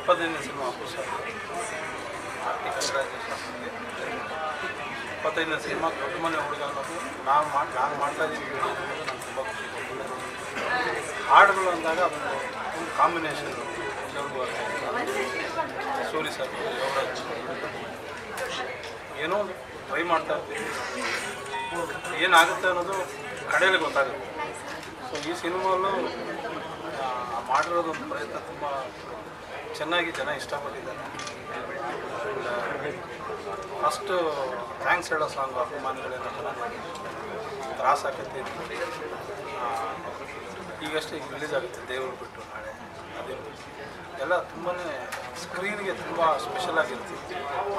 25ನೇ cinema ಖುಷಿ RT 25ನೇ cinema ದೊಡ್ಡ ಮನೆ ಹುಡುಗ ಅನ್ನೋದು ನಾನು ಮಾಡ್ತಾ ಇದ್ದೀನಿ ನಂಗೆ ತುಂಬ ಖುಷಿ ಕೊಟ್ಟಿದೆ. ಹಾಡುಗಳು ಅಂದಾಗ ಒಂದು ಕಾಂಬಿನೇಷನ್ ಸೂರಿ ಸರ್ ಏನೋ ಒಂದು ಟ್ರೈ ಮಾಡ್ತಾ ಇರ್ತೀವಿ, ಏನಾಗುತ್ತೆ ಅನ್ನೋದು ಕಡೆಯಲ್ಲಿ ಗೊತ್ತಾಗುತ್ತೆ. ಸೊ ಈ ಸಿನಿಮಾಲು ಮಾಡಿರೋದೊಂದು ಪ್ರಯತ್ನ ತುಂಬ ಚೆನ್ನಾಗಿ ಜನ ಇಷ್ಟಪಟ್ಟಿದ್ದಾರೆ. ಫಸ್ಟು ಥ್ಯಾಂಕ್ಸ್ ಹೇಳೋ ಸಾಂಗು ಅಭಿಮಾನಿಗಳೆಲ್ಲ ಚೆನ್ನಾಗಿ ತ್ರಾಸ ಆಕೈತಿ. ಈಗಷ್ಟೇ ರಿಲೀಸ್ ಆಗುತ್ತೆ ದೇವರು ಬಿಟ್ಟು ನಾಳೆ. ಅದೇ ಎಲ್ಲ ತುಂಬಾ ಸ್ಕ್ರೀನ್ಗೆ ತುಂಬ ಸ್ಪೆಷಲ್ ಆಗಿರುತ್ತೆ.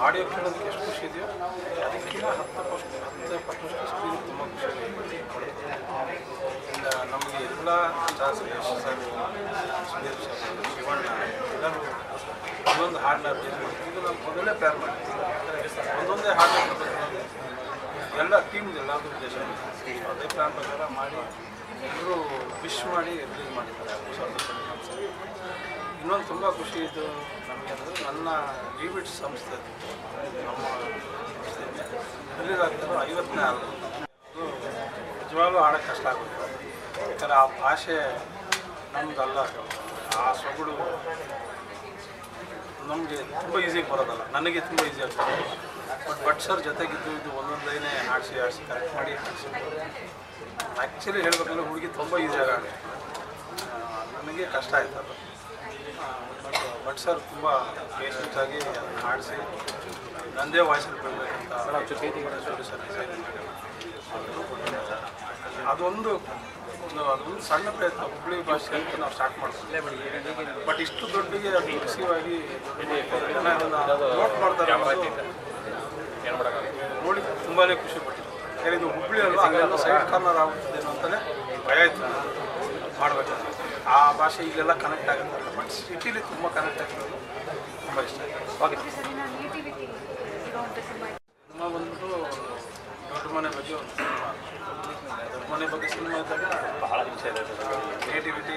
ಆಡಿಯೋ ಕೇಳೋದಕ್ಕೆ ಎಷ್ಟು ಖುಷಿ ಇದೆಯೋ ಅದಕ್ಕಿಂತ 10% ಸ್ಕ್ರೀನ್ ತುಂಬ ಖುಷಿಯಾಗಿ ನಮಗೆ ಎಲ್ಲ ಯಶ್ ಸರ್, ಸುಧೀರ್ ಸರ್, ಶಿವಣ್ಣ ಎಲ್ಲರೂ ಒಂದೊಂದು ಹಾಡನ್ನ ಬೇಸ್ ಮಾಡ್ತೀವಿ. ಇದು ನಾವು ಮೊದಲೇ ಪ್ಲ್ಯಾನ್ ಮಾಡ್ತೀವಿ. ಒಂದೊಂದೇ ಹಾಡನ್ನ ಎಲ್ಲ ಟೀಮ್ ಎಲ್ಲರೂ ಉದ್ದೇಶ ಅದೇ ಪ್ಲ್ಯಾನ್ ಪ್ರಕಾರ ಮಾಡಿ ಎಲ್ಲರೂ ವಿಶ್ ಮಾಡಿ ರಿಲೀಸ್ ಮಾಡಿದ್ದಾರೆ. ಇನ್ನೊಂದು ತುಂಬ ಖುಷಿ ಇದು ನಮಗೆ ಅಂದರೆ ನನ್ನ ವಿಬಿಟ್ ಸಂಸ್ಥೆ ನಮ್ಮ ಸಂಸ್ಥೆಯಿಂದ ರಿಲೀಸ್ ಆಗ್ತಿರೋ 50ನೇ ಆಲ್ಬಮ್. ಅದು ನಿಜವಾಗ್ಲೂ ಹಾಡೋಕ್ಕೆ ಕಷ್ಟ ಆಗುತ್ತೆ. ಯಾಕಂದರೆ ಆ ಭಾಷೆ ನಮ್ಮದಲ್ಲ, ಆ ಸೊಗಡು ನಮಗೆ ತುಂಬ ಈಸಿಯಾಗಿ ಬರೋದಲ್ಲ. ನನಗೆ ತುಂಬ ಈಸಿ ಆಗ್ತದೆ. ಬಟ್ ಸರ್ ಜೊತೆಗಿದ್ದು ಇದು ಒಂದೊಂದೈನೇ ಹಾಡಿಸಿ ಕರೆಕ್ಟ್ ಮಾಡಿ ಹಾಡಿಸಿ. ಆ್ಯಕ್ಚುಲಿ ಹೇಳ್ಬೇಕಂದ್ರೆ ಹುಡುಗಿ ತುಂಬ ಈಸಿಯಾಗಿ ಆಡಿ ನನಗೆ ಕಷ್ಟ ಆಯ್ತು ಅದು. ಬಟ್ ಸರ್ ತುಂಬ ಪೇಷೆಂಟಾಗಿ ಹಾಡಿಸಿ ನನ್ನದೇ ವಾಯ್ಸಲ್ಲಿ ಬರಬೇಕಂತ ಸೂರಿ ಸರ್ ಡಿಸೈನ್ ಮಾಡಿ ಅದೊಂದು ಸಣ್ಣ ಪ್ರಯತ್ನ. ಹುಬ್ಬಳ್ಳಿ ಭಾಷೆ ಅಂತ ನಾವು ಸ್ಟಾರ್ಟ್ ಮಾಡ್ತೀವಿ. ಬಟ್ ಇಷ್ಟು ದೊಡ್ಡಗೆ ಅದು ರಿಸೀವ್ ಆಗಿ ಜನ ಅದನ್ನು ನೋಟ್ ಮಾಡ್ತಾರೆ ನೋಡಿ ತುಂಬಾ ಖುಷಿ ಪಟ್ಟಿತ್ತು. ಯಾಕಂದರೆ ಇದು ಹುಬ್ಬಳ್ಳಿ ಅಲ್ವಾ, ಅಲ್ಲೆಲ್ಲ ಸೈಡ್ ಕಾರ್ನರ್ ಆಗುತ್ತದೇನೋ ಅಂತಲೇ ಭಯ ಇತ್ತು ಮಾಡಬೇಕಂದ್ರೆ. ಆ ಭಾಷೆ ಇಲ್ಲೆಲ್ಲ ಕನೆಕ್ಟ್ ಆಗುತ್ತಲ್ಲ, ಬಟ್ ಸಿಟಿಲಿ ತುಂಬ ಕನೆಕ್ಟ್ ಆಗಿರೋದು ತುಂಬ ಇಷ್ಟ ಆಯಿತು. ಓಕೆ, ಸಿನಿಮಾ ಬಂದ್ಬಿಟ್ಟು ದೊಡ್ಡ ಮನೆ ಬಗ್ಗೆ ಒಂದು ಸಿನಿಮಾ. ದೊಡ್ಡ ಮನೆ ಬಗ್ಗೆ ಸಿನಿಮಾ ಇದ್ದಾಗ ಬಹಳ ವಿಷಯ ಇದೆ. ನೇಟಿವಿಟಿ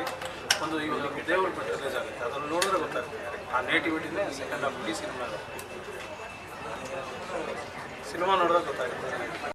ಒಂದು ಇವಾಗ ದೇವ್ರ ಬಿಟ್ಟು ರಿಲೀಸ್ ಆಗುತ್ತೆ, ಅದನ್ನು ನೋಡಿದ್ರೆ ಗೊತ್ತಾಗುತ್ತೆ. ಆ ನೇಟಿವಿಟಿನೇ ಸೆಕೆಂಡ್ ಹಾಫ್ ಈ ಸಿನಿಮಾ ನೋಡಿದ್ರೆ ಗೊತ್ತಾಗುತ್ತೆ.